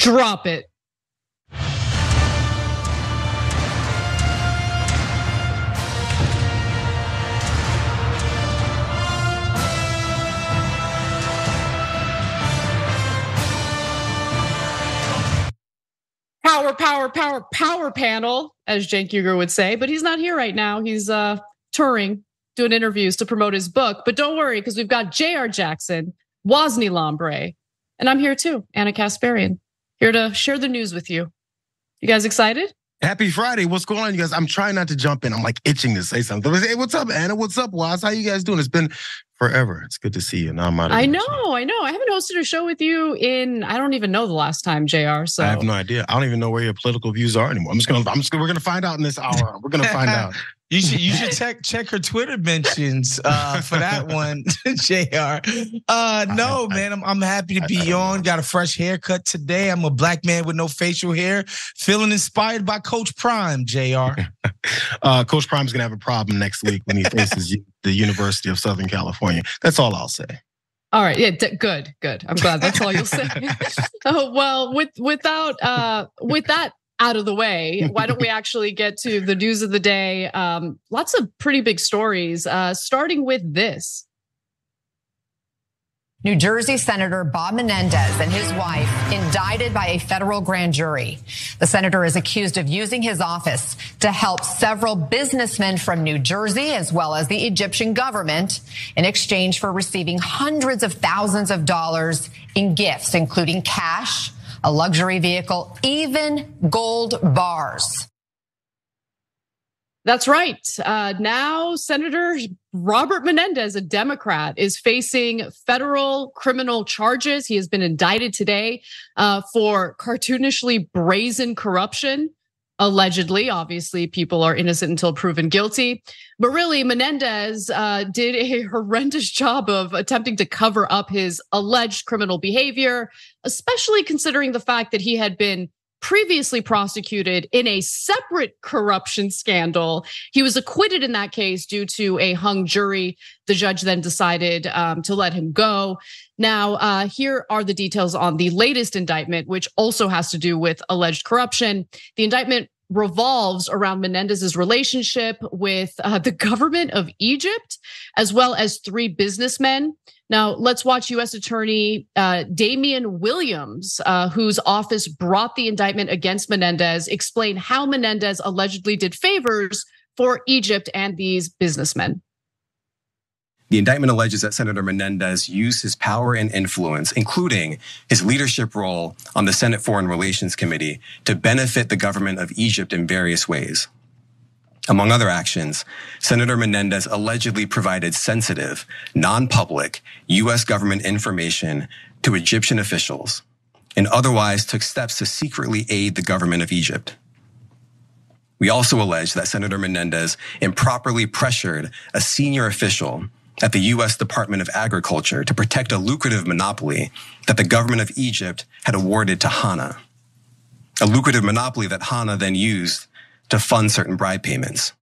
Drop it. Power panel, as Cenk Uygur would say, but he's not here right now. He's touring, doing interviews to promote his book. But don't worry, because we've got Jayar Jackson, Wosny Lambre, and I'm here too, Anna Kasparian, here to share the news with you. You guys excited? Happy Friday. What's going on, you guys? I'm trying not to jump in. I'm like itching to say something. Hey, what's up, Anna? What's up, Woz? How you guys doing? It's been forever. It's good to see you. Now I'm out of I know. I haven't hosted a show with you in, I don't even know the last time, Jayar. So I have no idea. I don't even know where your political views are anymore. We're gonna find out in this hour. We're gonna find out. You should check her Twitter mentions for that one, Jayar. No, man, I'm happy to be on. Got a fresh haircut today. I'm a black man with no facial hair, feeling inspired by Coach Prime, Jayar. Coach Prime's gonna have a problem next week when he faces the University of Southern California. That's all I'll say. All right, yeah, good. I'm glad that's all you'll say. Well, with that out of the way, why don't we actually get to the news of the day? Lots of pretty big stories, starting with this. New Jersey Senator Bob Menendez and his wife indicted by a federal grand jury. The senator is accused of using his office to help several businessmen from New Jersey, as well as the Egyptian government, in exchange for receiving hundreds of thousands of dollars in gifts, including cash, a luxury vehicle, even gold bars. That's right. Now Senator Robert Menendez, a Democrat, is facing federal criminal charges. He has been indicted today for cartoonishly brazen corruption. Allegedly, obviously, people are innocent until proven guilty. But really, Menendez did a horrendous job of attempting to cover up his alleged criminal behavior, especially considering the fact that he had been previously prosecuted in a separate corruption scandal. He was acquitted in that case due to a hung jury. The judge then decided to let him go. Now, here are the details on the latest indictment, which also has to do with alleged corruption. The indictment revolves around Menendez's relationship with the government of Egypt, as well as 3 businessmen. Now, let's watch U.S. Attorney Damian Williams, whose office brought the indictment against Menendez, explain how Menendez allegedly did favors for Egypt and these businessmen. The indictment alleges that Senator Menendez used his power and influence, including his leadership role on the Senate Foreign Relations Committee, to benefit the government of Egypt in various ways. Among other actions, Senator Menendez allegedly provided sensitive, non-public U.S. government information to Egyptian officials and otherwise took steps to secretly aid the government of Egypt. We also allege that Senator Menendez improperly pressured a senior official at the U.S. Department of Agriculture to protect a lucrative monopoly that the government of Egypt had awarded to Hana, a lucrative monopoly that Hana then used to fund certain bribe payments.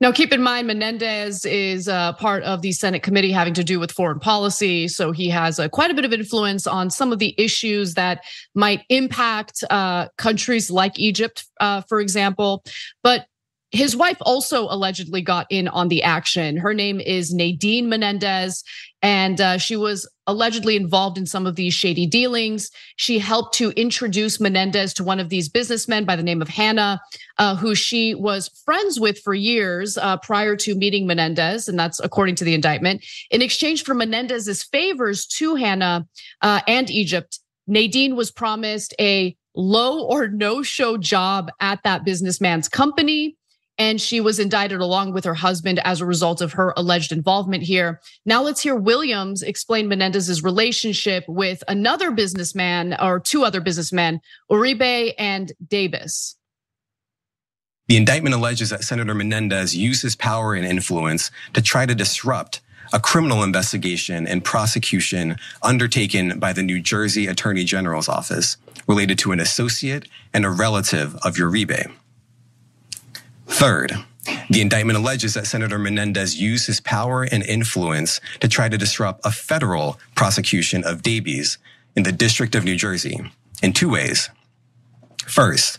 Now, keep in mind, Menendez is part of the Senate committee having to do with foreign policy. So he has quite a bit of influence on some of the issues that might impact countries like Egypt, for example. But his wife also allegedly got in on the action. Her name is Nadine Menendez, and she was allegedly involved in some of these shady dealings. She helped to introduce Menendez to one of these businessmen by the name of Hannah, who she was friends with for years prior to meeting Menendez, and that's according to the indictment. In exchange for Menendez's favors to Hannah and Egypt, Nadine was promised a low or no show job at that businessman's company. And she was indicted along with her husband as a result of her alleged involvement here. Now let's hear Williams explain Menendez's relationship with another businessman, or 2 other businessmen, Uribe and Davis. The indictment alleges that Senator Menendez used his power and influence to try to disrupt a criminal investigation and prosecution undertaken by the New Jersey Attorney General's office related to an associate and a relative of Uribe. Third, the indictment alleges that Senator Menendez used his power and influence to try to disrupt a federal prosecution of Davies in the District of New Jersey in two ways. First,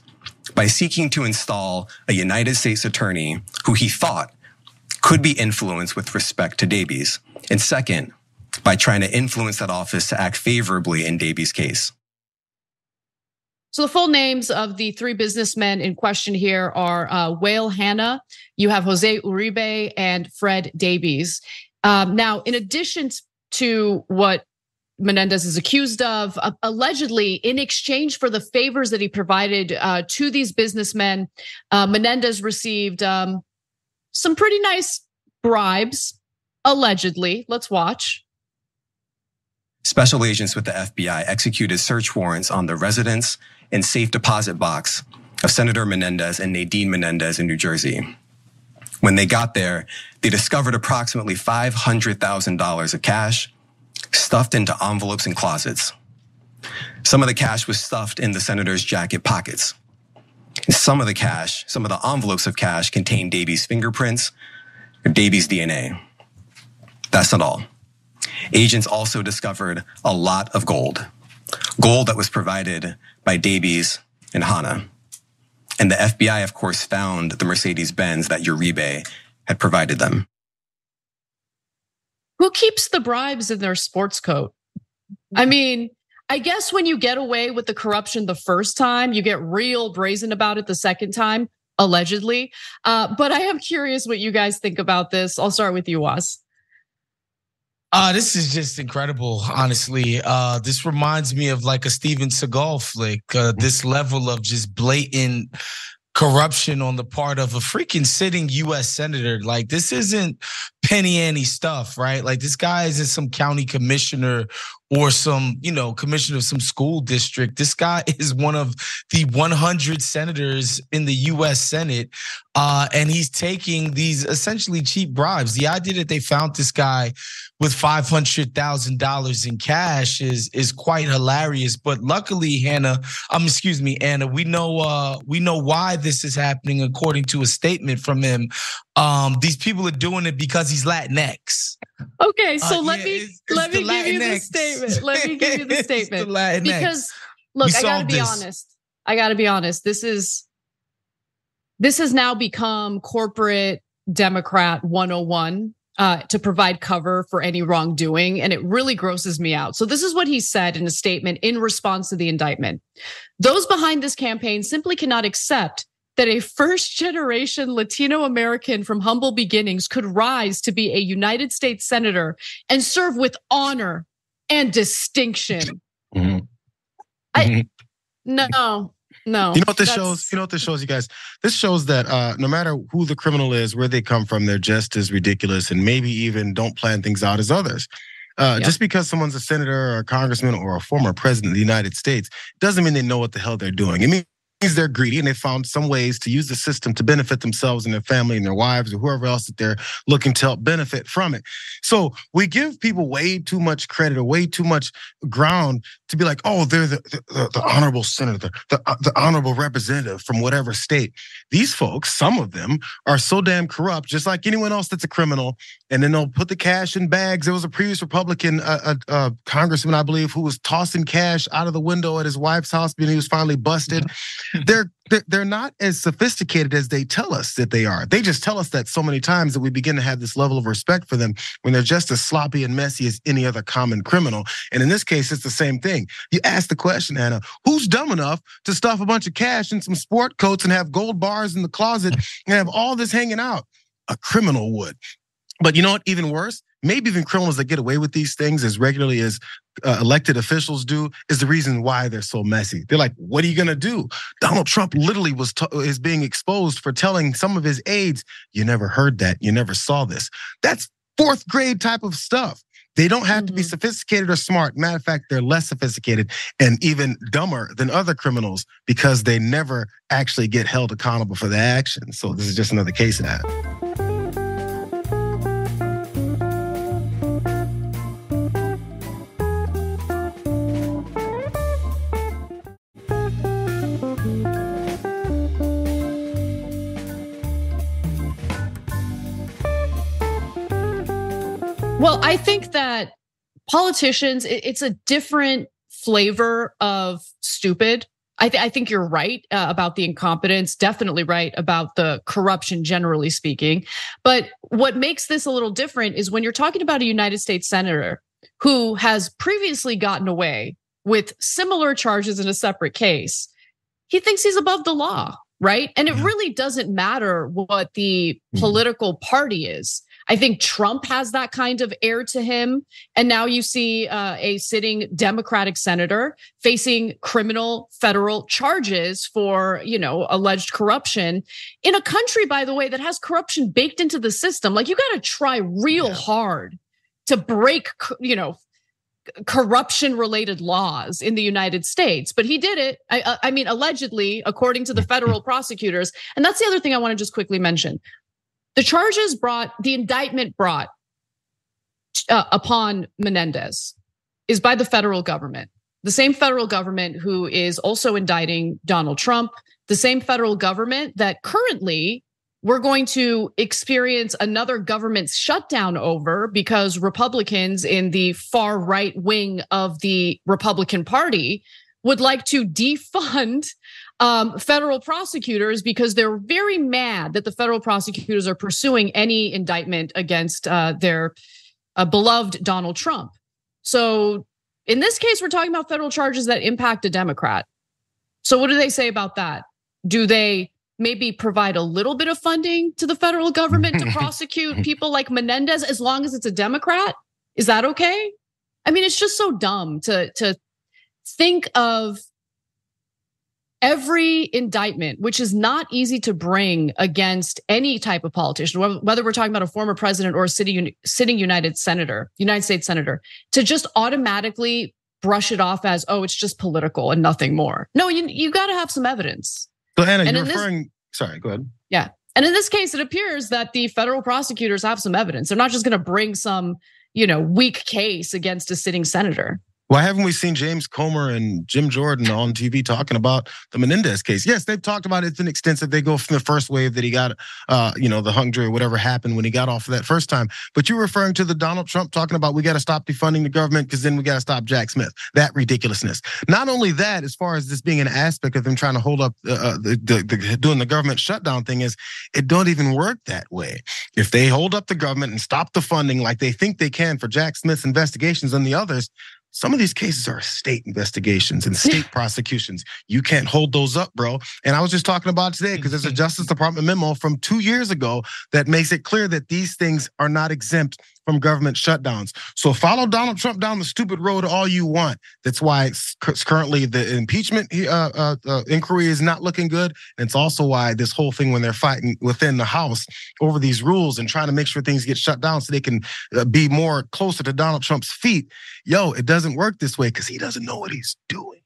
by seeking to install a United States attorney who he thought could be influenced with respect to Davies. And second, by trying to influence that office to act favorably in Davies' case. So the full names of the three businessmen in question here are Wael Hannah, you have Jose Uribe, and Fred Davies. Now, in addition to what Menendez is accused of, allegedly in exchange for the favors that he provided to these businessmen, Menendez received some pretty nice bribes, allegedly. Let's watch. Special agents with the FBI executed search warrants on the residence and safe deposit box of Senator Menendez and Nadine Menendez in New Jersey. When they got there, they discovered approximately $500,000 of cash stuffed into envelopes and closets. Some of the cash was stuffed in the senator's jacket pockets. Some of the envelopes of cash contained Davies' fingerprints or Davies' DNA. That's not all. Agents also discovered a lot of gold that was provided by Davies and Hannah. And the FBI, of course, found the Mercedes-Benz that Uribe had provided them. Who keeps the bribes in their sports coat? I mean, I guess when you get away with the corruption the first time, you get real brazen about it the second time, allegedly. But I am curious what you guys think about this. I'll start with you, Was. This is just incredible, honestly. This reminds me of like a Steven Seagal flick. This level of just blatant corruption on the part of a freaking sitting U.S. senator. Like, this isn't penny ante stuff, right? Like, this guy isn't some county commissioner or some, commissioner of some school district. This guy is one of the 100 senators in the U.S. Senate, and he's taking these essentially cheap bribes. The idea that they found this guy with $500,000 in cash is quite hilarious. But luckily, Anna, we know why this is happening according to a statement from him. These people are doing it because he's Latinx. Okay, so let me give you the statement. Let me give you the statement. Because look, I gotta be honest. This has now become corporate Democrat 101 to provide cover for any wrongdoing, and it really grosses me out. So this is what he said in a statement in response to the indictment. Those behind this campaign simply cannot accept that a first-generation Latino American from humble beginnings could rise to be a United States senator and serve with honor and distinction. No. You know what this shows? You know what this shows, you guys? This shows that no matter who the criminal is, where they come from, they're just as ridiculous and maybe even don't plan things out as others. Just because someone's a senator or a congressman or a former president of the United States doesn't mean they know what the hell they're doing. It means they're greedy and they found some ways to use the system to benefit themselves and their family and their wives or whoever else that they're looking to help benefit from it. So we give people way too much credit or way too much ground to be like, oh, they're the honorable senator, the honorable representative from whatever state. These folks, some of them, are so damn corrupt, just like anyone else that's a criminal. And then they'll put the cash in bags. There was a previous Republican congressman, I believe, who was tossing cash out of the window at his wife's house when he was finally busted. They're not as sophisticated as they tell us that they are. They just tell us that so many times that we begin to have this level of respect for them when they're just as sloppy and messy as any other common criminal. And in this case, it's the same thing. You ask the question, Anna, who's dumb enough to stuff a bunch of cash in some sport coats and have gold bars in the closet and have all this hanging out? A criminal would. But you know what? Even worse, maybe even criminals that get away with these things as regularly as elected officials do is the reason why they're so messy. They're like, what are you gonna do? Donald Trump literally is being exposed for telling some of his aides, you never heard that, you never saw this. That's fourth grade type of stuff. They don't have to be sophisticated or smart. Matter of fact, they're less sophisticated and even dumber than other criminals because they never actually get held accountable for their actions. So this is just another case of that. Well, I think that politicians, it's a different flavor of stupid. I think you're right about the incompetence, definitely right about the corruption, generally speaking. But what makes this a little different is when you're talking about a United States senator who has previously gotten away with similar charges in a separate case, he thinks he's above the law, right? And it really doesn't matter what the political party is. I think Trump has that kind of air to him. And now you see a sitting Democratic senator facing criminal federal charges for, alleged corruption in a country, by the way, that has corruption baked into the system. Like, you got to try real hard to break, corruption related laws in the United States, but he did it. I mean, allegedly, according to the federal prosecutors. And that's the other thing I want to just quickly mention. The indictment brought upon Menendez is by the federal government, the same federal government who is also indicting Donald Trump, the same federal government that currently we're going to experience another government shutdown over because Republicans in the far right wing of the Republican Party would like to defund federal prosecutors because they're very mad that the federal prosecutors are pursuing any indictment against their beloved Donald Trump. So in this case, we're talking about federal charges that impact a Democrat. So what do they say about that? Do they maybe provide a little bit of funding to the federal government to prosecute people like Menendez as long as it's a Democrat? Is that okay? I mean, it's just so dumb to think of every indictment, which is not easy to bring against any type of politician, whether we're talking about a former president or a sitting United States senator, to just automatically brush it off as, oh, it's just political and nothing more. No, you got to have some evidence. So Anna, you're referring, sorry, go ahead. Yeah, and in this case, it appears that the federal prosecutors have some evidence. They're not just going to bring some, weak case against a sitting senator. Why haven't we seen James Comer and Jim Jordan on TV talking about the Menendez case? Yes, they've talked about it. It's an extensive. They go from the first wave that he got, the hung jury, whatever happened when he got off of that first time. But you're referring to the Donald Trump talking about we got to stop defunding the government because then we got to stop Jack Smith. That ridiculousness. Not only that, as far as this being an aspect of them trying to hold up doing the government shutdown thing is, it don't even work that way. If they hold up the government and stop the funding like they think they can for Jack Smith's investigations and the others, some of these cases are state investigations and state prosecutions. You can't hold those up, bro. And I was just talking about today because there's a Justice Department memo from 2 years ago that makes it clear that these things are not exempt from government shutdowns. So follow Donald Trump down the stupid road all you want. That's why currently the impeachment inquiry is not looking good. And it's also why this whole thing when they're fighting within the House over these rules and trying to make sure things get shut down so they can be more closer to Donald Trump's feet. It doesn't work this way because he doesn't know what he's doing.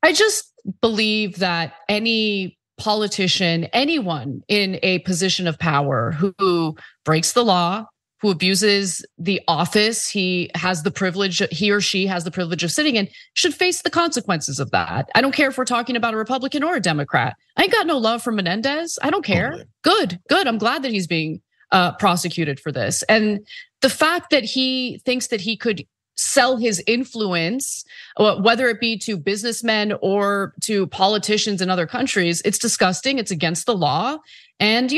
I just believe that any politician, anyone in a position of power who breaks the law, who abuses the office he or she has the privilege of sitting in, should face the consequences of that. I don't care if we're talking about a Republican or a Democrat. I ain't got no love for Menendez. I don't care. Good. I'm glad that he's being prosecuted for this. And the fact that he thinks that he could sell his influence, whether it be to businessmen or to politicians in other countries, it's disgusting. It's against the law. And,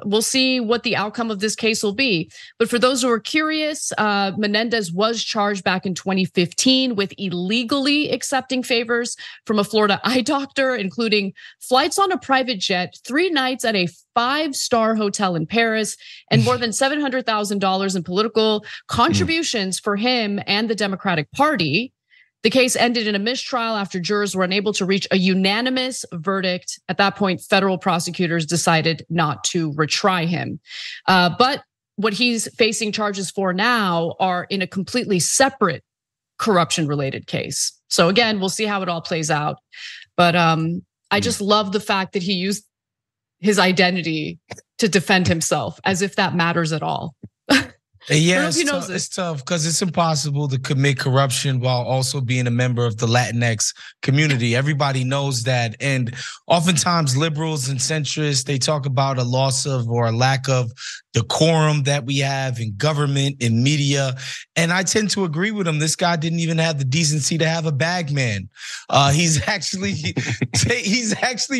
we'll see what the outcome of this case will be. But for those who are curious, Menendez was charged back in 2015 with illegally accepting favors from a Florida eye doctor, including flights on a private jet, 3 nights at a 5-star hotel in Paris, and more than $700,000 in political contributions for him and the Democratic Party. The case ended in a mistrial after jurors were unable to reach a unanimous verdict. At that point, federal prosecutors decided not to retry him. But what he's facing charges for now are in a completely separate corruption-related case. So again, we'll see how it all plays out. But I just love the fact that he used his identity to defend himself as if that matters at all. Yeah, it's tough because it's impossible to commit corruption while also being a member of the Latinx community. Everybody knows that. And oftentimes liberals and centrists, they talk about a loss of or a lack of decorum that we have in government, in media. And I tend to agree with him. This guy didn't even have the decency to have a bag man. He's actually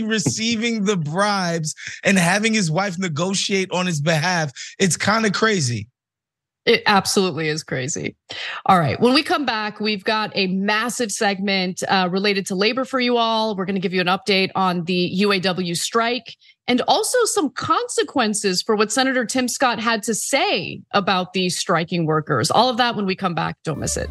receiving the bribes and having his wife negotiate on his behalf. It's kind of crazy. It absolutely is crazy. All right, when we come back, we've got a massive segment related to labor for you all. We're going to give you an update on the UAW strike and also some consequences for what Senator Tim Scott had to say about these striking workers. All of that when we come back. Don't miss it.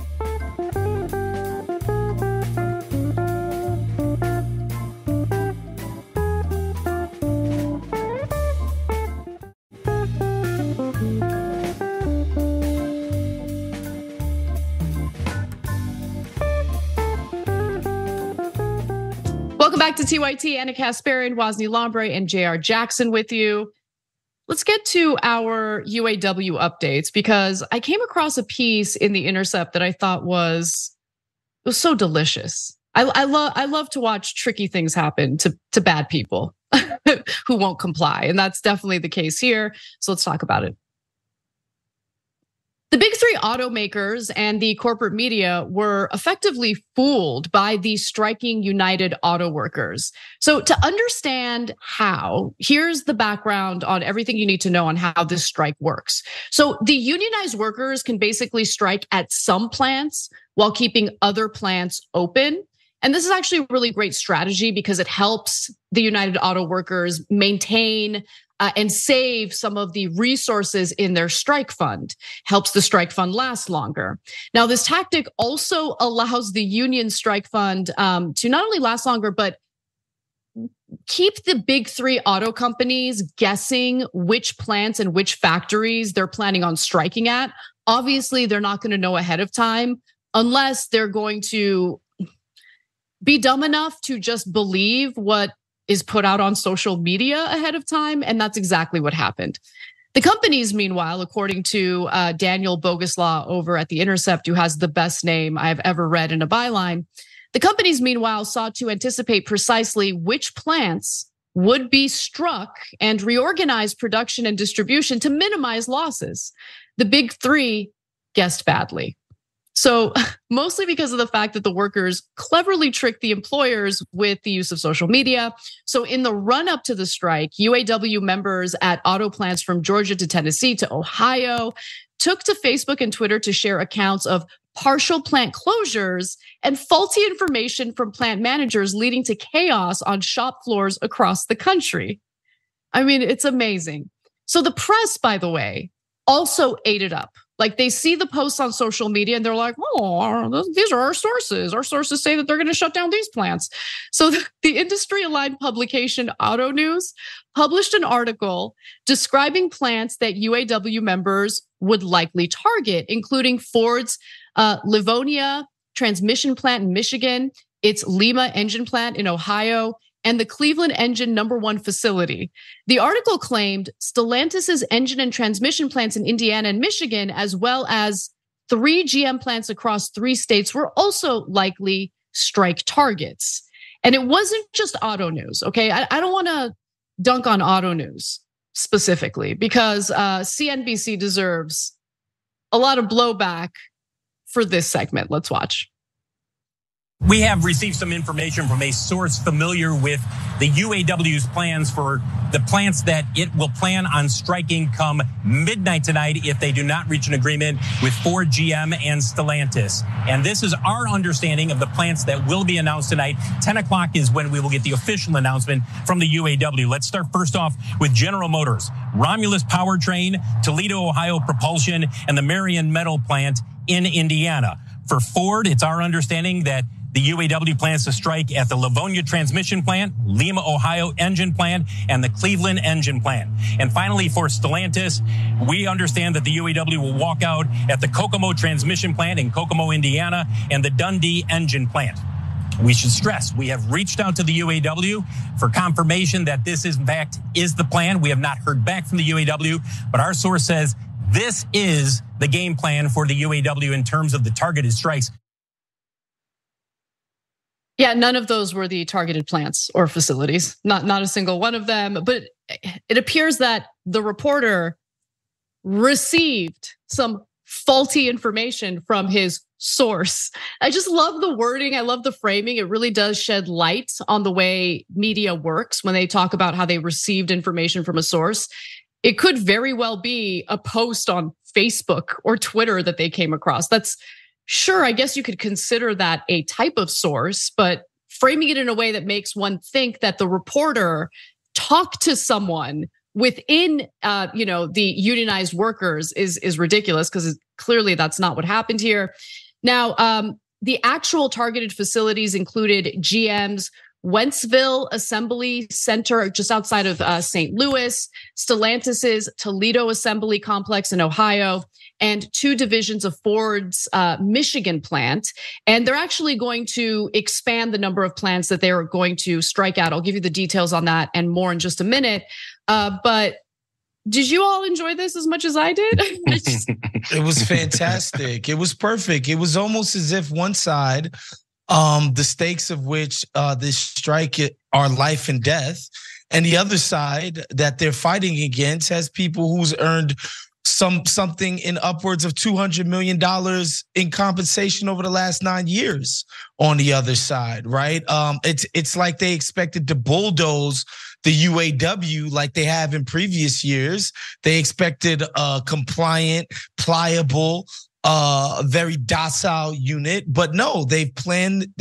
Welcome back to TYT. Anna Kasparian, Wosny, Lambre, and Jayar Jackson with you. Let's get to our UAW updates because I came across a piece in The Intercept that I thought was so delicious. I love to watch tricky things happen to bad people who won't comply, and that's definitely the case here. So let's talk about it. The big three automakers and the corporate media were effectively fooled by the striking United Auto Workers. So to understand how, here's the background on everything you need to know on how this strike works. So the unionized workers can basically strike at some plants while keeping other plants open. And this is actually a really great strategy because it helps the United Auto Workers maintain and save some of the resources in their strike fund, helps the strike fund last longer. Now, this tactic also allows the union strike fund to not only last longer, but keep the big three auto companies guessing which plants and which factories they're planning on striking at. Obviously, they're not going to know ahead of time unless they're going to be dumb enough to just believe what is put out on social media ahead of time, and that's exactly what happened. The companies, meanwhile, according to Daniel Boguslaw over at The Intercept, who has the best name I've ever read in a byline, the companies, meanwhile, sought to anticipate precisely which plants would be struck and reorganize production and distribution to minimize losses. The big three guessed badly. So mostly because of the fact that the workers cleverly tricked the employers with the use of social media. So in the run up to the strike, UAW members at auto plants from Georgia to Tennessee to Ohio took to Facebook and Twitter to share accounts of partial plant closures and faulty information from plant managers, leading to chaos on shop floors across the country. I mean, it's amazing. So the press, by the way, also ate it up. Like they see the posts on social media and they're like, oh, these are our sources. Our sources say that they're going to shut down these plants. So the industry-aligned publication Auto News published an article describing plants that UAW members would likely target, including Ford's Livonia transmission plant in Michigan, its Lima engine plant in Ohio, and the Cleveland engine #1 facility. The article claimed Stellantis's engine and transmission plants in Indiana and Michigan, as well as 3 GM plants across 3 states, were also likely strike targets. And it wasn't just Auto News, okay? I don't wanna dunk on Auto News specifically because CNBC deserves a lot of blowback for this segment. Let's watch. We have received some information from a source familiar with the UAW's plans for the plants that it will plan on striking come midnight tonight if they do not reach an agreement with Ford, GM, and Stellantis. And this is our understanding of the plants that will be announced tonight. 10 o'clock is when we will get the official announcement from the UAW. Let's start first off with General Motors, Romulus Powertrain, Toledo, Ohio Propulsion, and the Marion Metal Plant in Indiana. For Ford, it's our understanding that the UAW plans to strike at the Livonia transmission plant, Lima, Ohio engine plant, and the Cleveland engine plant. And finally, for Stellantis, we understand that the UAW will walk out at the Kokomo transmission plant in Kokomo, Indiana, and the Dundee engine plant. We should stress, we have reached out to the UAW for confirmation that this is, in fact, is the plan. We have not heard back from the UAW, but our source says this is the game plan for the UAW in terms of the targeted strikes. Yeah, none of those were the targeted plants or facilities, not a single one of them. But it appears that the reporter received some faulty information from his source. I just love the wording. I love the framing. It really does shed light on the way media works when they talk about how they received information from a source. It could very well be a post on Facebook or Twitter that they came across. That's sure, I guess you could consider that a type of source, but framing it in a way that makes one think that the reporter talked to someone within the unionized workers is ridiculous, because clearly that's not what happened here. Now, the actual targeted facilities included GM's Wentzville Assembly Center just outside of St. Louis, Stellantis's Toledo Assembly Complex in Ohio, and 2 divisions of Ford's Michigan plant. And they're actually going to expand the number of plants that they are going to strike out. I'll give you the details on that and more in just a minute. But did you all enjoy this as much as I did? It was fantastic. It was perfect. It was almost as if one side, the stakes of which this strike are life and death, and the other side that they're fighting against has people who's earned something in upwards of $200 million in compensation over the last 9 years on the other side, right? It's like they expected to bulldoze the UAW like they have in previous years. They expected a compliant, pliable, very docile unit, but no, they've planned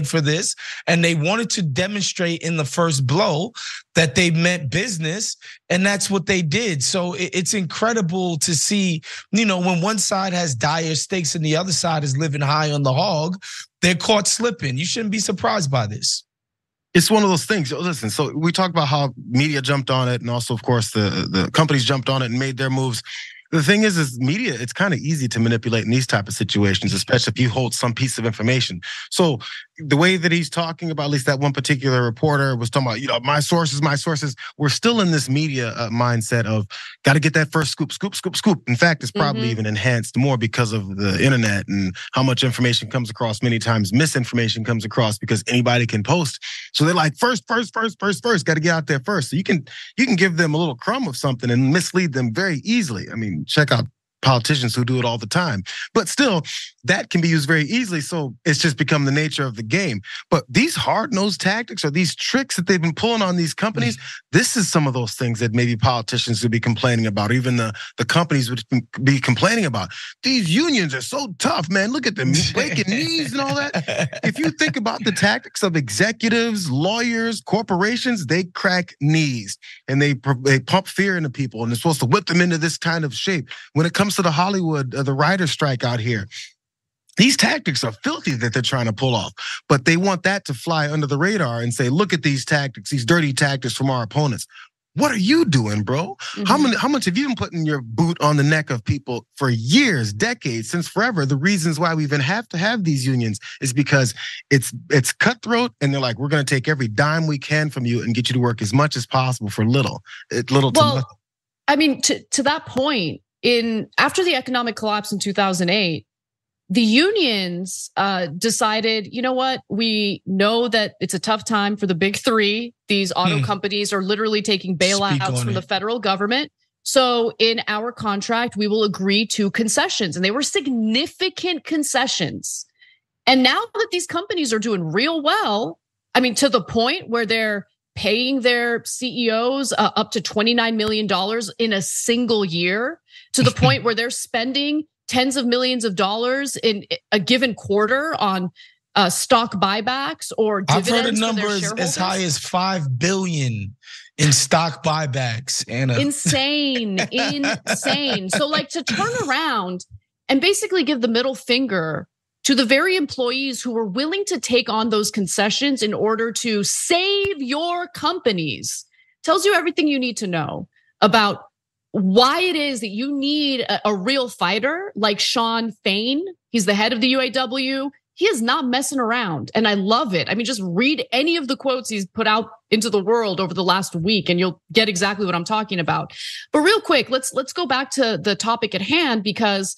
for this, and they wanted to demonstrate in the first blow that they meant business, and that's what they did. So it's incredible to see, when one side has dire stakes and the other side is living high on the hog, they're caught slipping. You shouldn't be surprised by this. It's one of those things. Listen, so we talked about how media jumped on it, and also, of course, the companies jumped on it and made their moves. The thing is media, it's kind of easy to manipulate in these type of situations, especially if you hold some piece of information. So the way that he's talking about, at least that one particular reporter was talking about, my sources, we're still in this media mindset of got to get that first scoop. In fact, it's probably even enhanced more because of the internet and how much information comes across. Many times misinformation comes across because anybody can post. So they're like, first, got to get out there first. So you can give them a little crumb of something and mislead them very easily. I mean, check out politicians who do it all the time. But still, that can be used very easily. So it's just become the nature of the game. But these hard-nosed tactics or these tricks that they've been pulling on these companies, this is some of those things that maybe politicians would be complaining about, or even the companies would be complaining about. These unions are so tough, man. Look at them breaking knees and all that. If you think about the tactics of executives, lawyers, corporations, they crack knees and they pump fear into people, and they're supposed to whip them into this kind of shape. When it comes to the Hollywood, the writer's strike out here, these tactics are filthy that they're trying to pull off, but they want that to fly under the radar and say, look at these tactics, these dirty tactics from our opponents. What are you doing, bro? How much have you been putting your boot on the neck of people for years, decades, since forever? The reasons why we even have to have these unions is because it's cutthroat, and they're like, we're going to take every dime we can from you and get you to work as much as possible for little to nothing. I mean, to that point, after the economic collapse in 2008, the unions decided, you know what? We know that it's a tough time for the big three. These auto companies are literally taking bailouts from the federal government. So in our contract, we will agree to concessions. And they were significant concessions. And now that these companies are doing real well, I mean, to the point where they're paying their CEOs up to $29 million in a single year, to the point where they're spending tens of millions of dollars in a given quarter on stock buybacks or dividends. I've heard a number as high as $5 billion in stock buybacks. Anna. Insane. So like, to turn around and basically give the middle finger to the very employees who were willing to take on those concessions in order to save your companies tells you everything you need to know about why it is that you need a real fighter like Shawn Fain. He's the head of the UAW. he is not messing around, and I love it. I mean, just read any of the quotes he's put out into the world over the last week, and you'll get exactly what I'm talking about. But real quick, let's go back to the topic at hand, because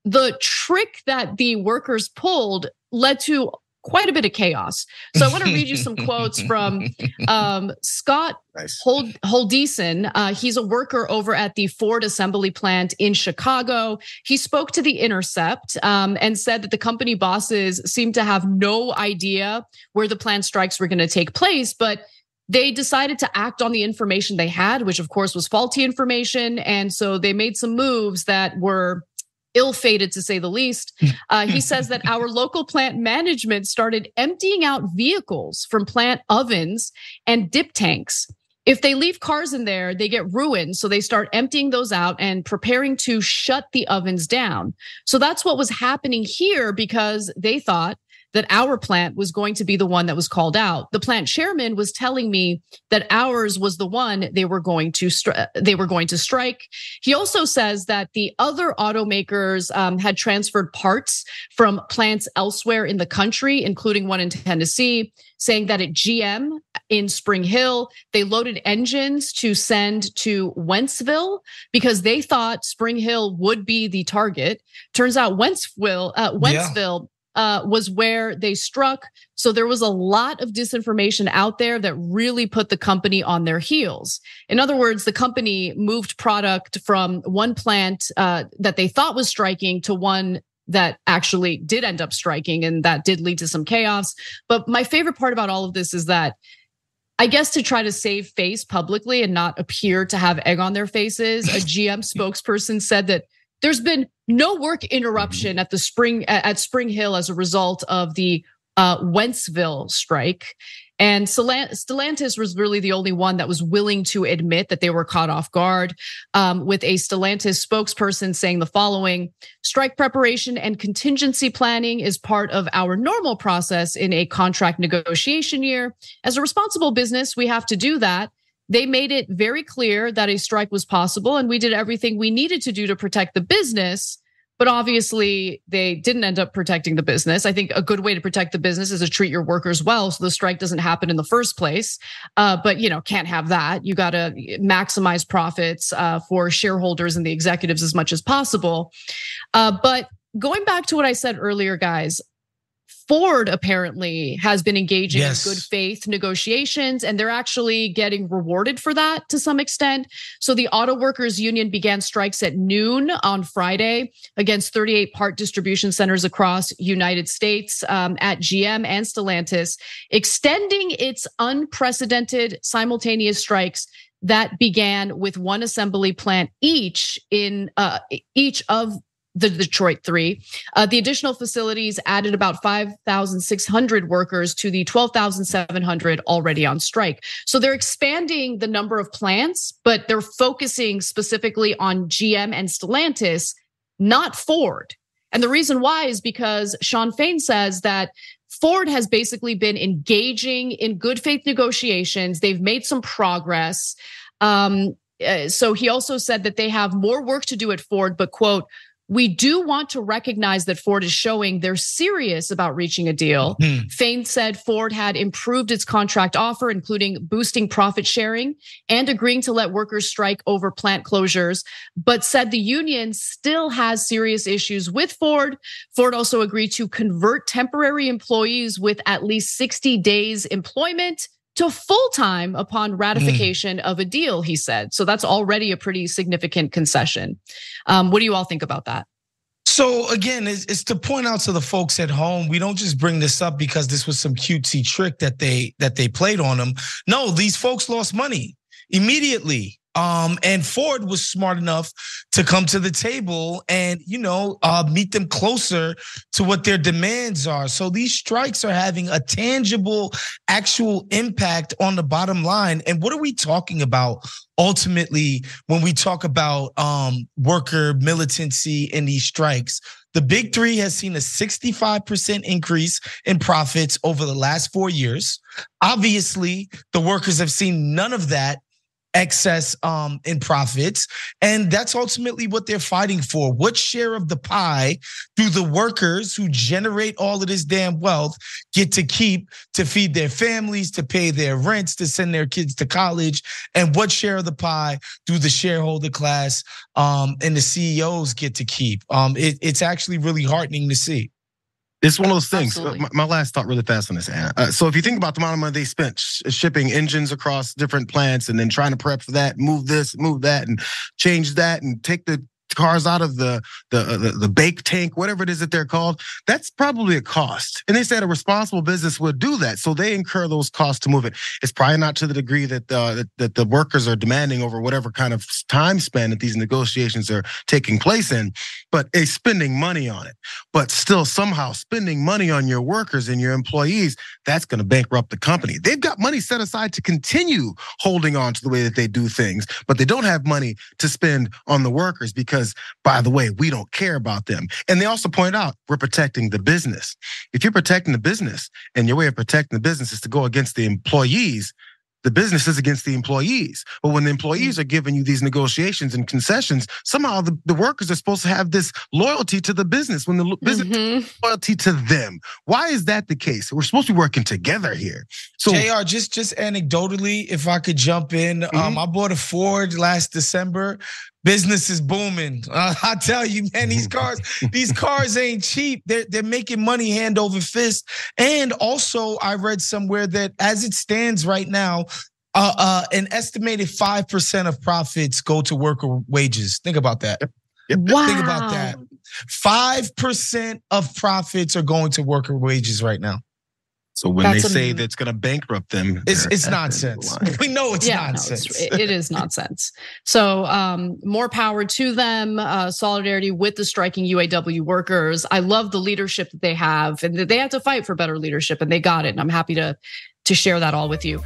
the trick that the workers pulled led to quite a bit of chaos. So I want to read you some quotes from Scott Holdison. He's a worker over at the Ford assembly plant in Chicago. He spoke to The Intercept and said that the company bosses seemed to have no idea where the plant strikes were going to take place, but they decided to act on the information they had, which of course was faulty information. And so they made some moves that were ill-fated, to say the least. He says that our local plant management started emptying out vehicles from plant ovens and dip tanks. If they leave cars in there, they get ruined. So they start emptying those out and preparing to shut the ovens down. So that's what was happening here, because they thought that our plant was going to be the one that was called out. The plant chairman was telling me that ours was the one they were going to strike. He also says that the other automakers had transferred parts from plants elsewhere in the country, including one in Tennessee, saying that at GM in Spring Hill, they loaded engines to send to Wentzville because they thought Spring Hill would be the target. Turns out Wentzville was where they struck. So there was a lot of disinformation out there that really put the company on their heels. In other words, the company moved product from one plant that they thought was striking to one that actually did end up striking, and that did lead to some chaos. But my favorite part about all of this is that, I guess, to try to save face publicly and not appear to have egg on their faces, a GM spokesperson said that there's been no work interruption at Spring Hill as a result of the Wentzville strike. And Stellantis was really the only one that was willing to admit that they were caught off guard, with a Stellantis spokesperson saying the following: strike preparation and contingency planning is part of our normal process in a contract negotiation year. As a responsible business, we have to do that. They made it very clear that a strike was possible, and we did everything we needed to do to protect the business. But obviously, they didn't end up protecting the business. I think a good way to protect the business is to treat your workers well, so the strike doesn't happen in the first place. But can't have that. You got to maximize profits for shareholders and the executives as much as possible. But going back to what I said earlier, guys, Ford apparently has been engaging in good faith negotiations, and they're actually getting rewarded for that to some extent. So the Auto Workers Union began strikes at noon on Friday against 38 part distribution centers across United States at GM and Stellantis, extending its unprecedented simultaneous strikes that began with one assembly plant each of the Detroit three. The additional facilities added about 5,600 workers to the 12,700 already on strike. So they're expanding the number of plants, but they're focusing specifically on GM and Stellantis, not Ford. And the reason why is because Sean Fain says that Ford has basically been engaging in good faith negotiations. They've made some progress. So he also said that they have more work to do at Ford, but quote, "We do want to recognize that Ford is showing they're serious about reaching a deal." Fain said Ford had improved its contract offer, including boosting profit sharing and agreeing to let workers strike over plant closures, but said the union still has serious issues with Ford. Ford also agreed to convert temporary employees with at least 60 days employment to full-time upon ratification of a deal, he said. So that's already a pretty significant concession. What do you all think about that? So again, it's to point out to the folks at home, we don't just bring this up because this was some cutesy trick that they played on them. No, these folks lost money immediately. And Ford was smart enough to come to the table and, meet them closer to what their demands are. So these strikes are having a tangible, actual impact on the bottom line. And what are we talking about ultimately when we talk about worker militancy in these strikes? The Big Three has seen a 65% increase in profits over the last 4 years. Obviously, the workers have seen none of that excess in profits. And that's ultimately what they're fighting for. What share of the pie do the workers who generate all of this damn wealth get to keep to feed their families, to pay their rents, to send their kids to college? And what share of the pie do the shareholder class and the CEOs get to keep? It's actually really heartening to see. It's one of those things. My last thought really fast on this, Anna. So if you think about the amount of money they spent shipping engines across different plants and then trying to prep for that, move this, move that, and change that, and take the cars out of the bake tank, whatever it is that they're called, that's probably a cost. And they said a responsible business would do that, so they incur those costs to move it. It's probably not to the degree that the workers are demanding over whatever kind of time span that these negotiations are taking place in, but a spending money on it. But still, somehow spending money on your workers and your employees, that's going to bankrupt the company. They've got money set aside to continue holding on to the way that they do things, but they don't have money to spend on the workers because, by the way, we don't care about them. And they also point out, we're protecting the business. If you're protecting the business and your way of protecting the business is to go against the employees, the business is against the employees. But when the employees are giving you these negotiations and concessions, somehow the workers are supposed to have this loyalty to the business when the business has loyalty to them. Why is that the case? We're supposed to be working together here. So Jayar, just anecdotally, if I could jump in, I bought a Ford last December. Business is booming. I tell you, man, these cars ain't cheap. They're making money hand over fist. And also, I read somewhere that as it stands right now, an estimated 5% of profits go to worker wages. Think about that. Yep. Wow. Think about that. 5% of profits are going to worker wages right now. So when they say that's going to bankrupt them, it's nonsense. We know it's nonsense. No, it is nonsense. So more power to them. Solidarity with the striking UAW workers. I love the leadership that they have, and they have to fight for better leadership, and they got it. And I'm happy to share that all with you.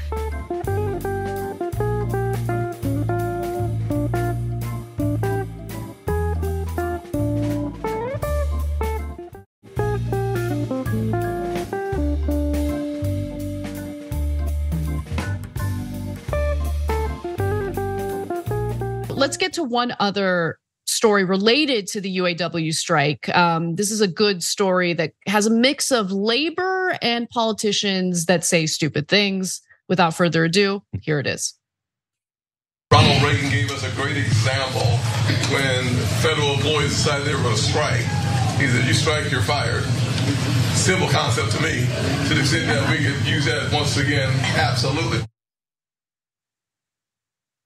Let's get to one other story related to the UAW strike. This is a good story that has a mix of labor and politicians that say stupid things. Without further ado, here it is. Ronald Reagan gave us a great example when federal employees decided they were going to strike. He said, you strike, you're fired. Simple concept to me. To the extent that we could use that once again, absolutely.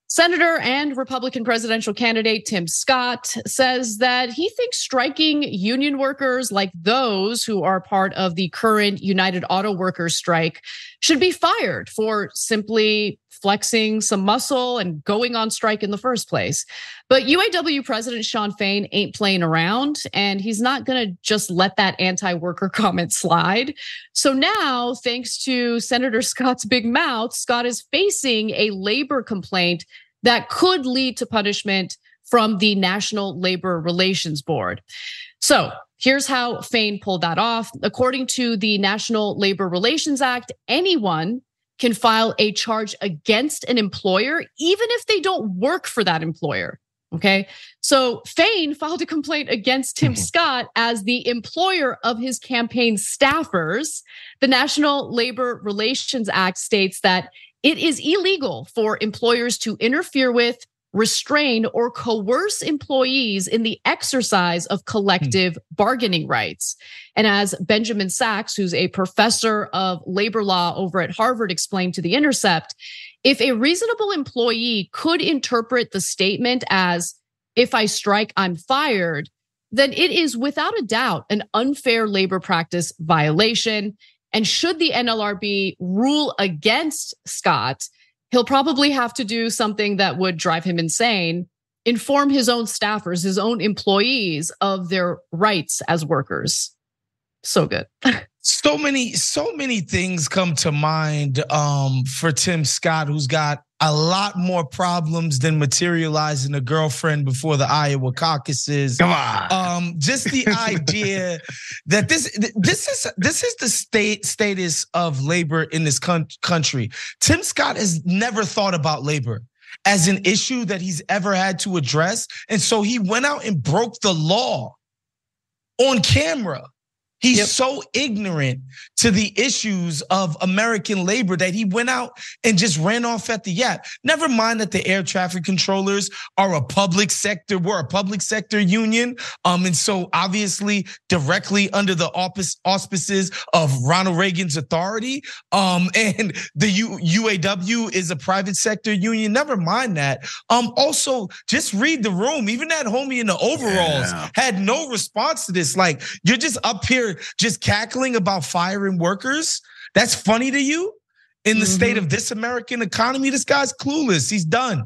Senator and Republican presidential candidate Tim Scott says that he thinks striking union workers like those who are part of the current United Auto Workers strike should be fired for simply flexing some muscle and going on strike in the first place. But UAW President Shawn Fain ain't playing around, and he's not gonna just let that anti-worker comment slide. So now, thanks to Senator Scott's big mouth, Scott is facing a labor complaint that could lead to punishment from the National Labor Relations Board. So here's how Fain pulled that off. According to the National Labor Relations Act, anyone can file a charge against an employer, even if they don't work for that employer. Okay, so Fain filed a complaint against Tim Scott as the employer of his campaign staffers. The National Labor Relations Act states that it is illegal for employers to interfere with, restrain, or coerce employees in the exercise of collective bargaining rights. And as Benjamin Sachs, who's a professor of labor law over at Harvard, explained to The Intercept, if a reasonable employee could interpret the statement as, if I strike, I'm fired, then it is without a doubt an unfair labor practice violation. And should the NLRB rule against Scott, he'll probably have to do something that would drive him insane, inform his own staffers, his own employees of their rights as workers. So good. So many things come to mind for Tim Scott, who's got a lot more problems than materializing a girlfriend before the Iowa caucuses. Come on. Just the idea that this is the status of labor in this country. Tim Scott has never thought about labor. as an issue that he's ever had to address. And so he went out and broke the law on camera. He's so ignorant to the issues of American labor that he went out and just ran off at the yap. Never mind that the air traffic controllers are a public sector, we're a public sector union. And so obviously directly under the auspices of Ronald Reagan's authority. And the UAW is a private sector union. Never mind that. Also, just read the room. Even that homie in the overalls had no response to this. Like, you're just up here just cackling about firing workers. That's funny to you? In the state of this American economy, this guy's clueless. He's done.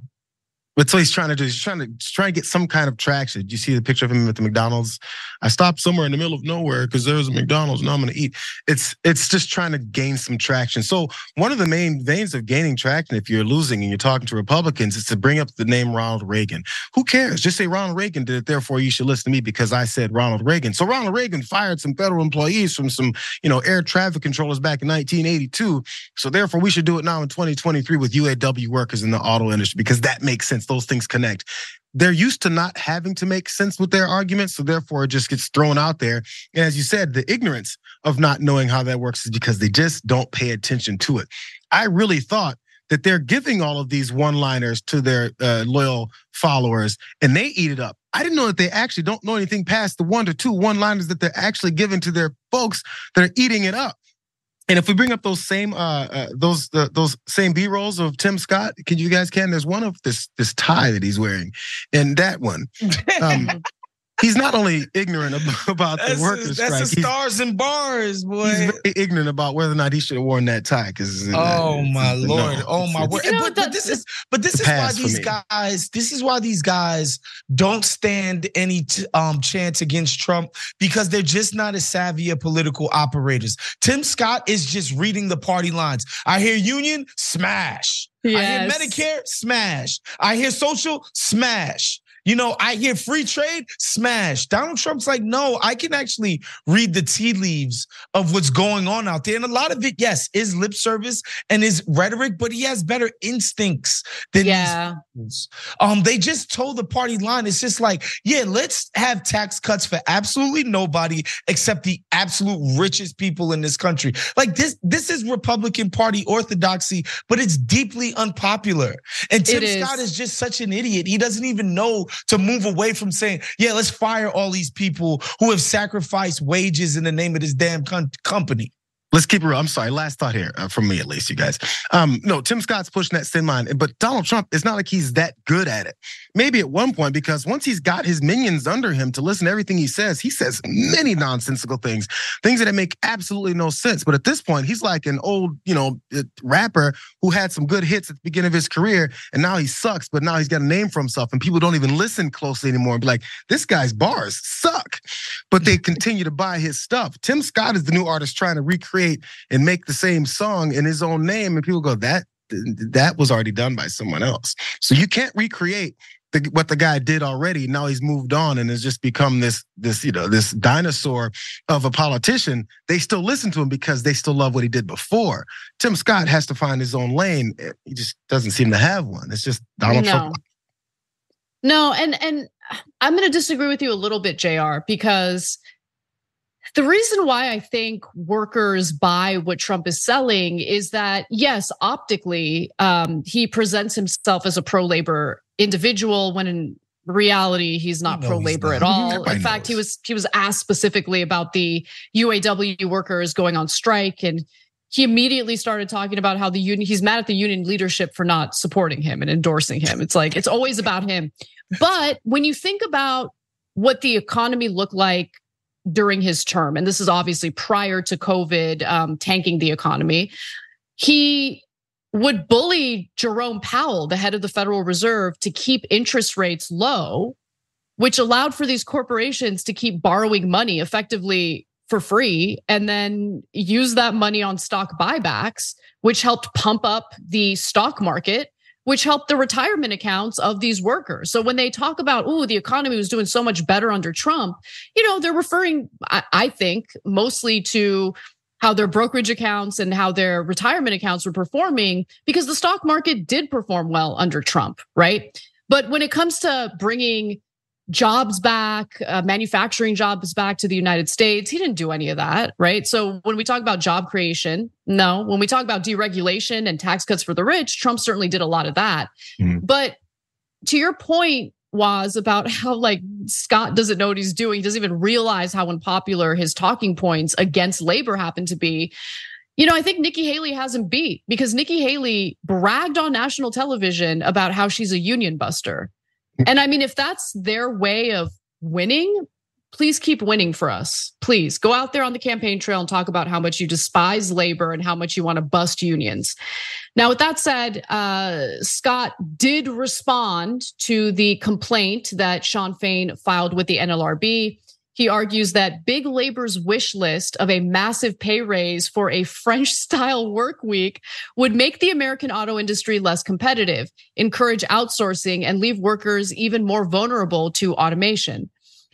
But so he's trying to do, he's trying to get some kind of traction. Do you see the picture of him at the McDonald's? I stopped somewhere in the middle of nowhere because there was a McDonald's. Now I'm going to eat. It's just trying to gain some traction. So one of the main veins of gaining traction, if you're losing and you're talking to Republicans, is to bring up the name Ronald Reagan. Who cares? Just say Ronald Reagan did it. Therefore, you should listen to me because I said Ronald Reagan. So Ronald Reagan fired some federal employees from some, air traffic controllers back in 1982. So therefore, we should do it now in 2023 with UAW workers in the auto industry because that makes sense. Those things connect. They're used to not having to make sense with their arguments, so therefore it just gets thrown out there. And as you said, the ignorance of not knowing how that works is because they just don't pay attention to it. I really thought that they're giving all of these one-liners to their loyal followers, and they eat it up. I didn't know that they actually don't know anything past the 1 to 2 one-liners that they're actually giving to their folks that are eating it up. And if we bring up those same same B-rolls of Tim Scott, there's one of this tie that he's wearing, and that one. He's not only ignorant about the workers' strike. That's the stars and bars, boy. He's very ignorant about whether or not he should have worn that tie. My Lord! Oh my word! But this is why these guys. This is why these guys don't stand any chance against Trump because they're just not as savvy of political operators. Tim Scott is just reading the party lines. I hear union, smash. Yes. I hear Medicare, smash. I hear social, smash. I hear free trade, smash. Donald Trump's like, no, I can actually read the tea leaves of what's going on out there. And a lot of it, yes, is lip service and is rhetoric, but he has better instincts than these. They just told the party line. It's just like, let's have tax cuts for absolutely nobody except the absolute richest people in this country. Like this is Republican Party orthodoxy, but it's deeply unpopular. And Tim Scott is just such an idiot. He doesn't even know to move away from saying, let's fire all these people who have sacrificed wages in the name of this damn company. Let's keep it real. I'm sorry. Last thought here, from me at least, you guys. No, Tim Scott's pushing that thin line, but Donald Trump, it's not like he's that good at it. Maybe at one point, because once he's got his minions under him to listen to everything he says many nonsensical things that make absolutely no sense. But at this point, he's like an old, rapper who had some good hits at the beginning of his career, and now he sucks, but now he's got a name for himself, and people don't even listen closely anymore and be like, this guy's bars suck. But they continue to buy his stuff. Tim Scott is the new artist trying to recreate and make the same song in his own name, and people go, that was already done by someone else. So you can't recreate what the guy did already. Now he's moved on and has just become this dinosaur of a politician. They still listen to him because they still love what he did before. Tim Scott has to find his own lane. He just doesn't seem to have one. It's just Donald Trump. No, and I'm going to disagree with you a little bit, Jayar, because the reason why I think workers buy what Trump is selling is that, yes, optically, he presents himself as a pro-labor individual when in reality, he's not pro-labor at all. In fact, he was asked specifically about the UAW workers going on strike, and he immediately started talking about how he's mad at the union leadership for not supporting him and endorsing him. It's like, it's always about him. But when you think about what the economy looked like during his term, and this is obviously prior to COVID tanking the economy, he would bully Jerome Powell, the head of the Federal Reserve, to keep interest rates low, which allowed for these corporations to keep borrowing money effectively for free and then use that money on stock buybacks, which helped pump up the stock market, which helped the retirement accounts of these workers. So when they talk about, the economy was doing so much better under Trump, they're referring, I think, mostly to how their brokerage accounts and how their retirement accounts were performing because the stock market did perform well under Trump, right? But when it comes to bringing jobs back, manufacturing jobs back to the United States, he didn't do any of that, right? So when we talk about job creation, no. When we talk about deregulation and tax cuts for the rich, Trump certainly did a lot of that. But to your point, was about how like Scott doesn't know what he's doing. He doesn't even realize how unpopular his talking points against labor happen to be. You know, I think Nikki Haley has him beat because Nikki Haley bragged on national television about how she's a union buster. And I mean, if that's their way of winning, please keep winning for us. Please go out there on the campaign trail and talk about how much you despise labor and how much you want to bust unions. Now, with that said, Scott did respond to the complaint that Sean Fain filed with the NLRB. He argues that big labor's wish list of a massive pay raise for a French-style work week would make the American auto industry less competitive, encourage outsourcing, and leave workers even more vulnerable to automation.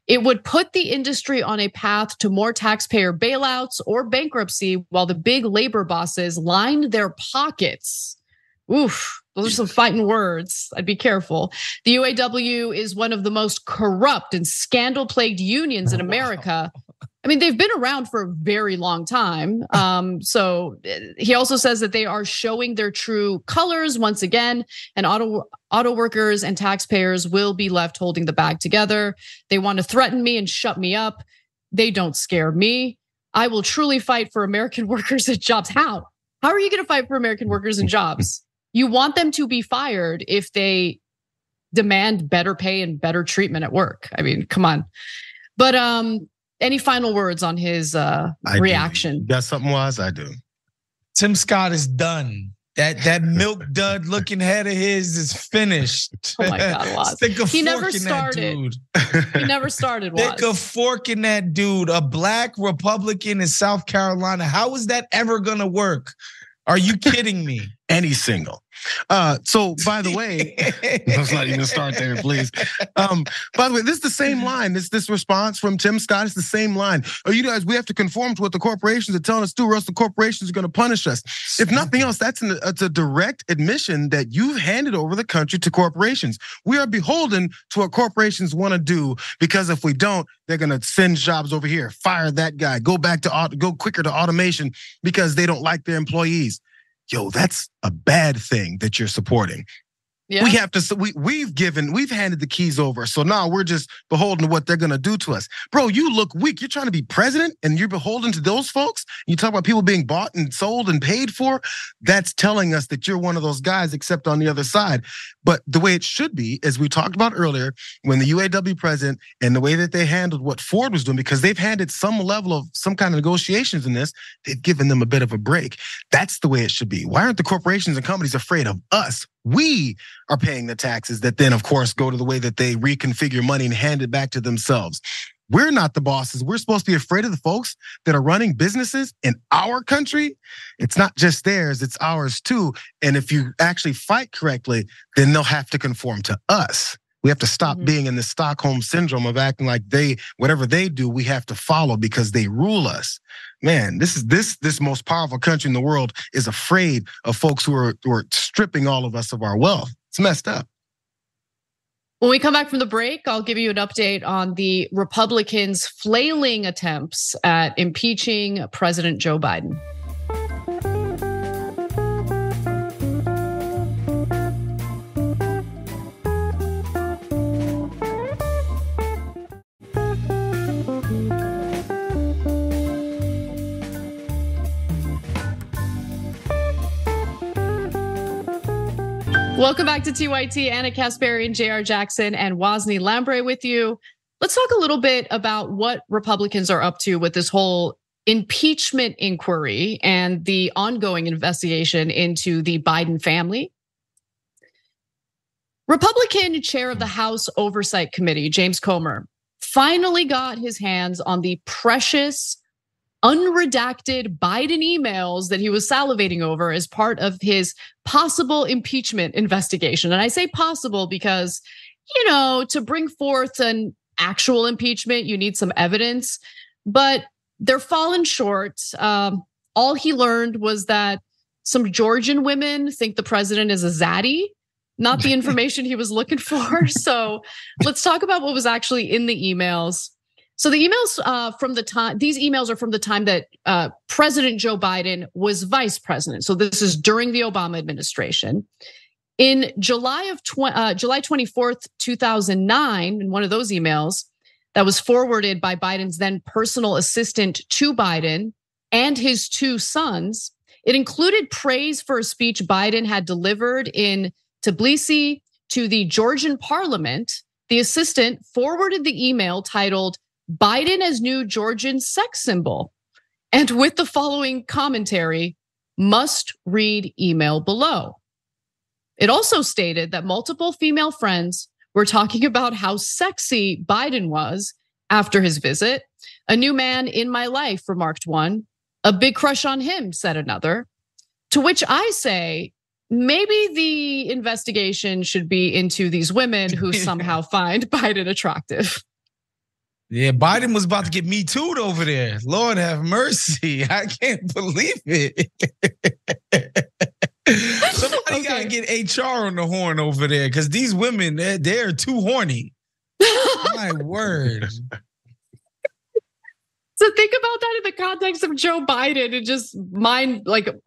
It would put the industry on a path to more taxpayer bailouts or bankruptcy while the big labor bosses lined their pockets. Oof, those are some fighting words. I'd be careful. The UAW is one of the most corrupt and scandal-plagued unions in America. I mean, they've been around for a very long time. So he also says that they are showing their true colors once again, and auto workers and taxpayers will be left holding the bag together. They want to threaten me and shut me up. They don't scare me. I will truly fight for American workers and jobs. How? How are you going to fight for American workers and jobs? You want them to be fired if they demand better pay and better treatment at work. I mean, come on. But any final words on his reaction? You got something, Waz? I do. Tim Scott is done. That milk dud looking head of his is finished. Oh my God, Waz. He never started. He never started, Waz. Stick a fork in that dude. A black Republican in South Carolina. How is that ever gonna work? Are you kidding me? And he's single. So by the way, let's not even start there, please. By the way, this is the same line. This response from Tim Scott is the same line. Oh, you guys, we have to conform to what the corporations are telling us to do, or else the corporations are going to punish us. If nothing else, it's a direct admission that you've handed over the country to corporations. We are beholden to what corporations want to do, because if we don't, they're going to send jobs over here, fire that guy, go quicker to automation because they don't like their employees. Yo, that's a bad thing that you're supporting. Yeah. We have to. We've handed the keys over. So now we're just beholden to what they're gonna do to us, bro. You look weak. You're trying to be president, and you're beholden to those folks. You talk about people being bought and sold and paid for. That's telling us that you're one of those guys, except on the other side. But the way it should be, as we talked about earlier, when the UAW president and the way that they handled what Ford was doing, because they've handed some level of some kind of negotiations in this, they've given them a bit of a break. That's the way it should be. Why aren't the corporations and companies afraid of us? We are paying the taxes that then, of course, go to the way that they reconfigure money and hand it back to themselves. We're not the bosses. We're supposed to be afraid of the folks that are running businesses in our country. It's not just theirs, it's ours too. And if you actually fight correctly, then they'll have to conform to us. We have to stop being in the Stockholm syndrome of acting like whatever they do, we have to follow because they rule us. Man, this most powerful country in the world is afraid of folks who are stripping all of us of our wealth. It's messed up. When we come back from the break, I'll give you an update on the Republicans' flailing attempts at impeaching President Joe Biden. Welcome back to TYT. Anna Kasparian, Jayar Jackson, and Wosny Lambre with you. Let's talk a little bit about what Republicans are up to with this whole impeachment inquiry and the ongoing investigation into the Biden family. Republican chair of the House Oversight Committee, James Comer, finally got his hands on the precious, unredacted Biden emails that he was salivating over as part of his possible impeachment investigation. And I say possible because, to bring forth an actual impeachment, you need some evidence, but they're falling short. all he learned was that some Georgian women think the president is a zaddy, not the information he was looking for. So let's talk about what was actually in the emails. So the emails these emails are from the time that President Joe Biden was vice president. So this is during the Obama administration. In July 24th, 2009, in one of those emails that was forwarded by Biden's then personal assistant to Biden and his two sons, it included praise for a speech Biden had delivered in Tbilisi to the Georgian parliament. The assistant forwarded the email titled "Biden as new Georgian sex symbol," and with the following commentary, "Must read email below." It also stated that multiple female friends were talking about how sexy Biden was after his visit. "A new man in my life," remarked one. "A big crush on him," said another. To which I say, maybe the investigation should be into these women who somehow find Biden attractive. Yeah, Biden was about to get Me Too'd over there. Lord have mercy. I can't believe it. Somebody gotta get HR on the horn over there, because these women, they're too horny. My word. So think about that in the context of Joe Biden and just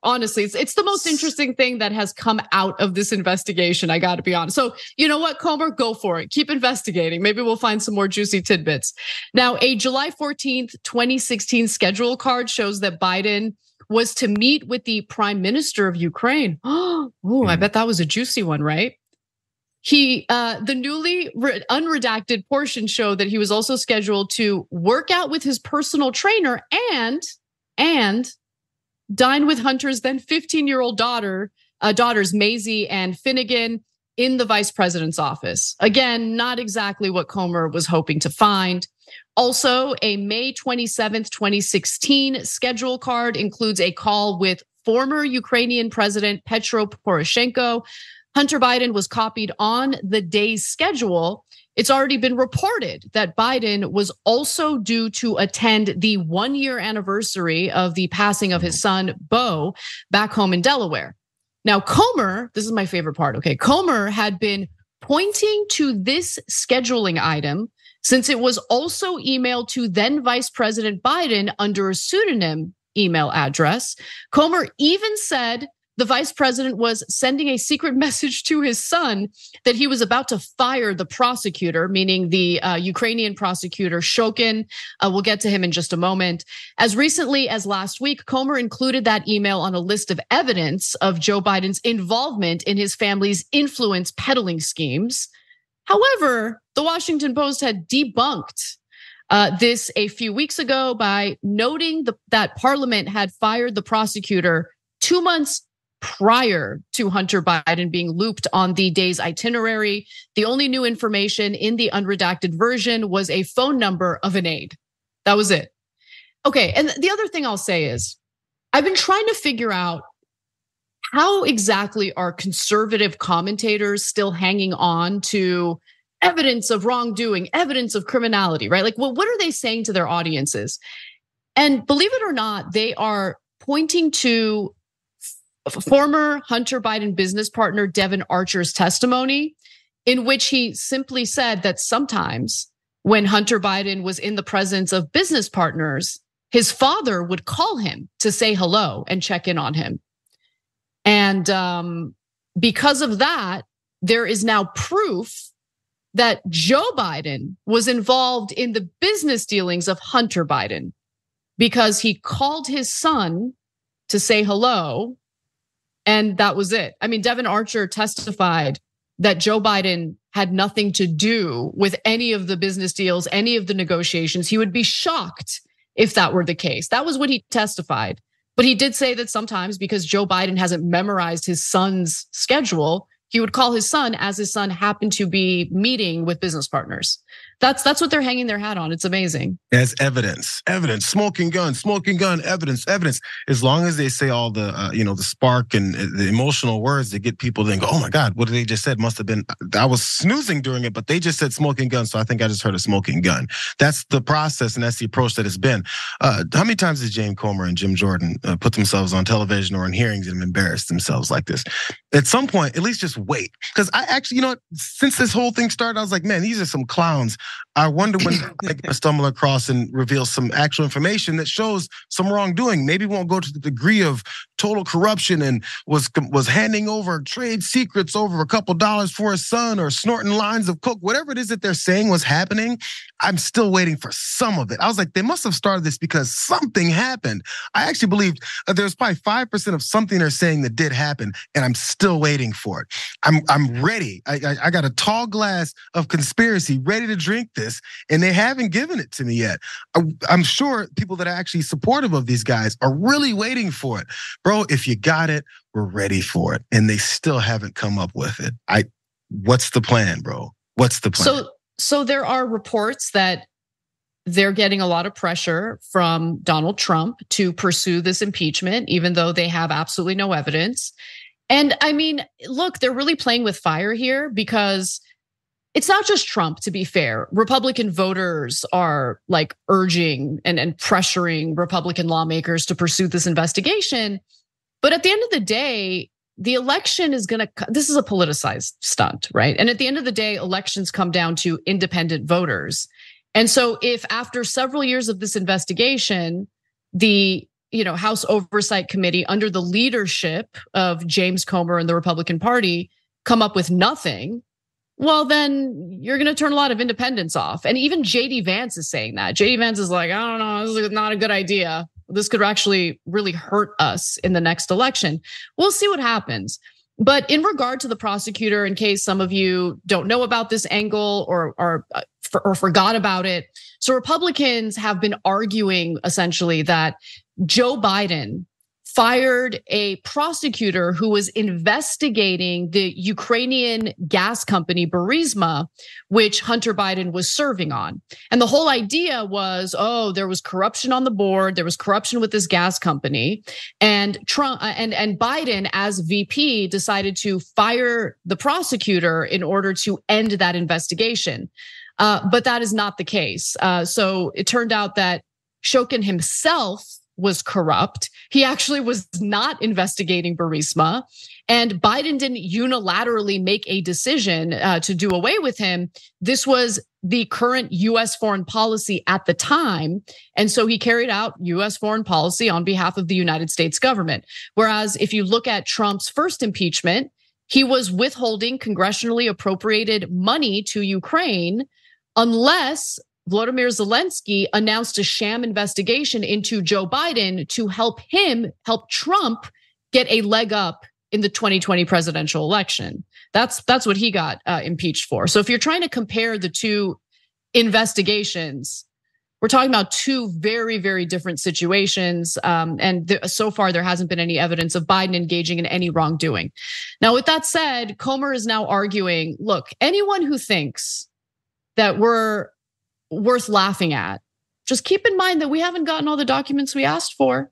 honestly, it's the most interesting thing that has come out of this investigation, I gotta be honest. So you know what, Comer, go for it. Keep investigating. Maybe we'll find some more juicy tidbits. Now, a July 14th, 2016 schedule card shows that Biden was to meet with the prime minister of Ukraine. Oh, I bet that was a juicy one, right? The newly unredacted portion showed that he was also scheduled to work out with his personal trainer and dine with Hunter's then 15-year-old daughters Maisie and Finnegan in the vice president's office. Again, not exactly what Comer was hoping to find. Also, a May 27th, 2016 schedule card includes a call with former Ukrainian President Petro Poroshenko. Hunter Biden was copied on the day's schedule. It's already been reported that Biden was also due to attend the 1-year anniversary of the passing of his son, Beau, back home in Delaware. Now, Comer, this is my favorite part, okay? Comer had been pointing to this scheduling item since it was also emailed to then Vice President Biden under a pseudonym email address. Comer even said the vice president was sending a secret message to his son that he was about to fire the prosecutor, meaning the Ukrainian prosecutor Shokin. We'll get to him in just a moment. As recently as last week, Comer included that email on a list of evidence of Joe Biden's involvement in his family's influence peddling schemes. However, the Washington Post had debunked this a few weeks ago by noting that Parliament had fired the prosecutor 2 months prior to Hunter Biden being looped on the day's itinerary. The only new information in the unredacted version was a phone number of an aide. That was it. Okay, and the other thing I'll say is, I've been trying to figure out how exactly are conservative commentators still hanging on to evidence of wrongdoing, evidence of criminality, right? Like, well, what are they saying to their audiences? And believe it or not, they are pointing to former Hunter Biden business partner Devin Archer's testimony, in which he simply said that sometimes when Hunter Biden was in the presence of business partners, his father would call him to say hello and check in on him. And because of that, there is now proof that Joe Biden was involved in the business dealings of Hunter Biden, because he called his son to say hello. And that was it. I mean, Devin Archer testified that Joe Biden had nothing to do with any of the business deals, any of the negotiations. He would be shocked if that were the case. That was what he testified. But he did say that sometimes, because Joe Biden hasn't memorized his son's schedule, he would call his son as his son happened to be meeting with business partners. That's what they're hanging their hat on. It's amazing. As evidence, smoking gun, evidence. As long as they say all the, the spark and the emotional words that get people then go, oh my God, what did they just said? Must have been, I was snoozing during it, but they just said smoking gun. So I think I just heard a smoking gun. That's the process and that's the approach that it's been. How many times did James Comer and Jim Jordan put themselves on television or in hearings and embarrass themselves like this? At some point, at least just wait. Because I actually, since this whole thing started, I was like, man, these are some clowns. I wonder when they're going to stumble across and reveal some actual information that shows some wrongdoing. Maybe won't go to the degree of total corruption and was handing over trade secrets over a couple dollars for his son or snorting lines of coke. Whatever it is that they're saying was happening, I'm still waiting for some of it. I was like, they must have started this because something happened. I actually believed there's probably 5% of something they're saying that did happen, and I'm still waiting for it. I'm ready. I got a tall glass of conspiracy ready to drink this, and they haven't given it to me yet. I'm sure people that are actually supportive of these guys are really waiting for it. Bro, if you got it, we're ready for it. And they still haven't come up with it. What's the plan, bro? What's the plan? So there are reports that they're getting a lot of pressure from Donald Trump to pursue this impeachment, even though they have absolutely no evidence. And I mean, look, they're really playing with fire here because it's not just Trump, to be fair. Republican voters are like urging and pressuring Republican lawmakers to pursue this investigation. But at the end of the day, the election is this is a politicized stunt, right? And at the end of the day, elections come down to independent voters. And so if after several years of this investigation, the House Oversight Committee under the leadership of James Comer and the Republican Party come up with nothing, well, then you're going to turn a lot of independents off. And even JD Vance is saying that. JD Vance is like, I don't know, this is not a good idea. This could actually really hurt us in the next election. We'll see what happens. But in regard to the prosecutor, in case some of you don't know about this angle or forgot about it, so Republicans have been arguing essentially that Joe Biden fired a prosecutor who was investigating the Ukrainian gas company Burisma, which Hunter Biden was serving on. And the whole idea was, there was corruption on the board, there was corruption with this gas company, and Trump and Biden as VP decided to fire the prosecutor in order to end that investigation. But that is not the case. So it turned out that Shokin himself was corrupt. He actually was not investigating Burisma, and Biden didn't unilaterally make a decision to do away with him. This was the current US foreign policy at the time. And so he carried out US foreign policy on behalf of the United States government. Whereas if you look at Trump's first impeachment, he was withholding congressionally appropriated money to Ukraine unless Volodymyr Zelensky announced a sham investigation into Joe Biden to help Trump get a leg up in the 2020 presidential election. That's what he got impeached for. So if you're trying to compare the two investigations, we're talking about two very, very different situations. And so far, there hasn't been any evidence of Biden engaging in any wrongdoing. Now, with that said, Comer is now arguing, look, anyone who thinks that we're worth laughing at, just keep in mind that we haven't gotten all the documents we asked for.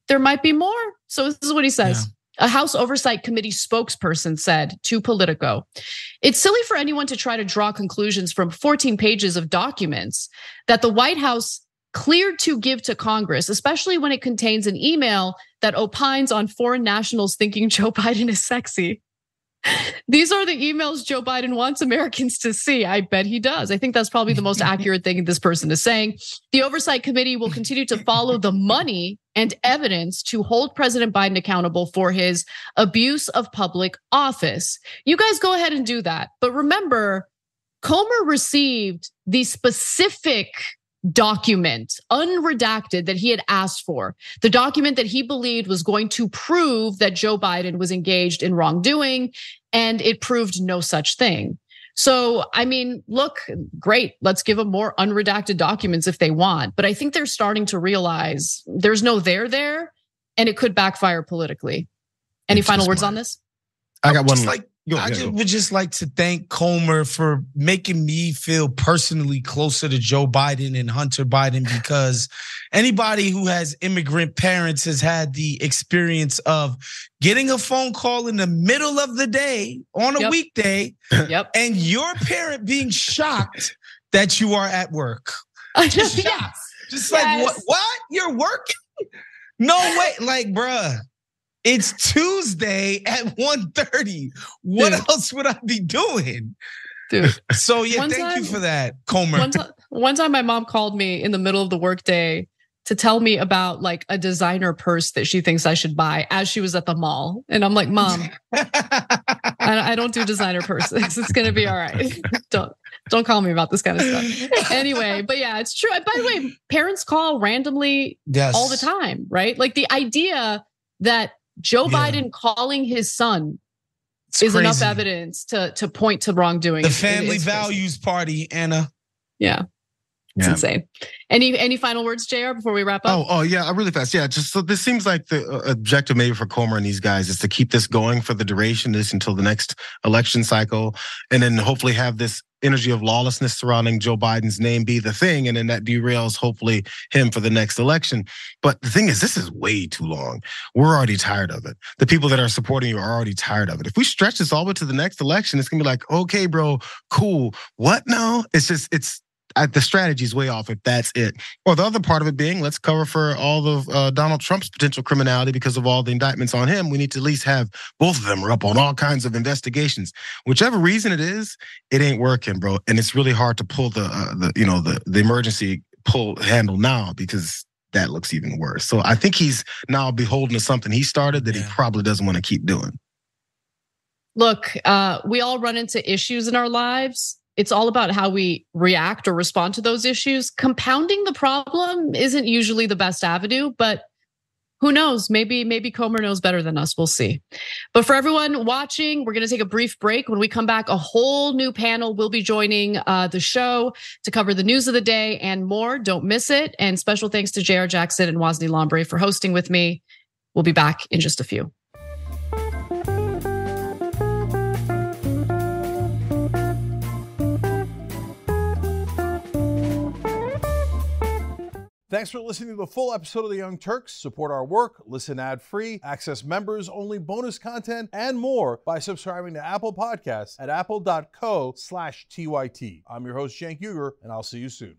There might be more. So this is what he says. Yeah. A House Oversight Committee spokesperson said to Politico, "It's silly for anyone to try to draw conclusions from 14 pages of documents that the White House cleared to give to Congress, especially when it contains an email that opines on foreign nationals thinking Joe Biden is sexy. These are the emails Joe Biden wants Americans to see." I bet he does. I think that's probably the most accurate thing this person is saying. The Oversight Committee will continue to follow the money and evidence to hold President Biden accountable for his abuse of public office. You guys go ahead and do that. But remember, Comer received the specific document, unredacted, that he had asked for. The document that he believed was going to prove that Joe Biden was engaged in wrongdoing, and it proved no such thing. So, I mean, look, great. Let's give them more unredacted documents if they want. But I think they're starting to realize there's no there, and it could backfire politically. Any final words on this? I got one. would just like to thank Comer for making me feel personally closer to Joe Biden and Hunter Biden, because anybody who has immigrant parents has had the experience of getting a phone call in the middle of the day on a weekday and your parent being shocked that you are at work. Just shocked. Just like, what? You're working? No way. Like, bruh. It's Tuesday at 1:30. What else would I be doing? Dude. So thank you for that, Comer. One time my mom called me in the middle of the workday to tell me about like a designer purse that she thinks I should buy as she was at the mall. And I'm like, Mom, I don't do designer purses. It's gonna be all right. Don't call me about this kind of stuff. Anyway, but yeah, it's true. By the way, parents call randomly all the time, right? Like the idea that Joe Biden calling his son is crazy. Enough evidence to point to wrongdoing. The family values party, Anna. Yeah. It's insane. Any final words, Jayar, before we wrap up? Oh yeah, really fast. Yeah, just so this seems like the objective maybe for Comer and these guys is to keep this going for the duration, this until the next election cycle, and then hopefully have this energy of lawlessness surrounding Joe Biden's name be the thing, and then that derails hopefully him for the next election. But the thing is, this is way too long. We're already tired of it. The people that are supporting you are already tired of it. If we stretch this all the way to the next election, it's gonna be like, okay, bro, cool. What now? The strategy is way off if that's it. Or the other part of it being, let's cover for all of Donald Trump's potential criminality because of all the indictments on him. We need to at least have both of them are up on all kinds of investigations. Whichever reason it is, it ain't working, bro. And it's really hard to pull the emergency handle now because that looks even worse. So I think he's now beholden to something he started that he probably doesn't want to keep doing. Look, we all run into issues in our lives. It's all about how we react or respond to those issues. Compounding the problem isn't usually the best avenue, but who knows? Maybe Comer knows better than us. We'll see. But for everyone watching, we're going to take a brief break. When we come back, a whole new panel will be joining the show to cover the news of the day and more. Don't miss it. And special thanks to Jayar Jackson and Wosny Lambre for hosting with me. We'll be back in just a few. Thanks for listening to the full episode of The Young Turks. Support our work, listen ad-free, access members-only bonus content, and more by subscribing to Apple Podcasts at apple.co/TYT. I'm your host, Cenk Uygur, and I'll see you soon.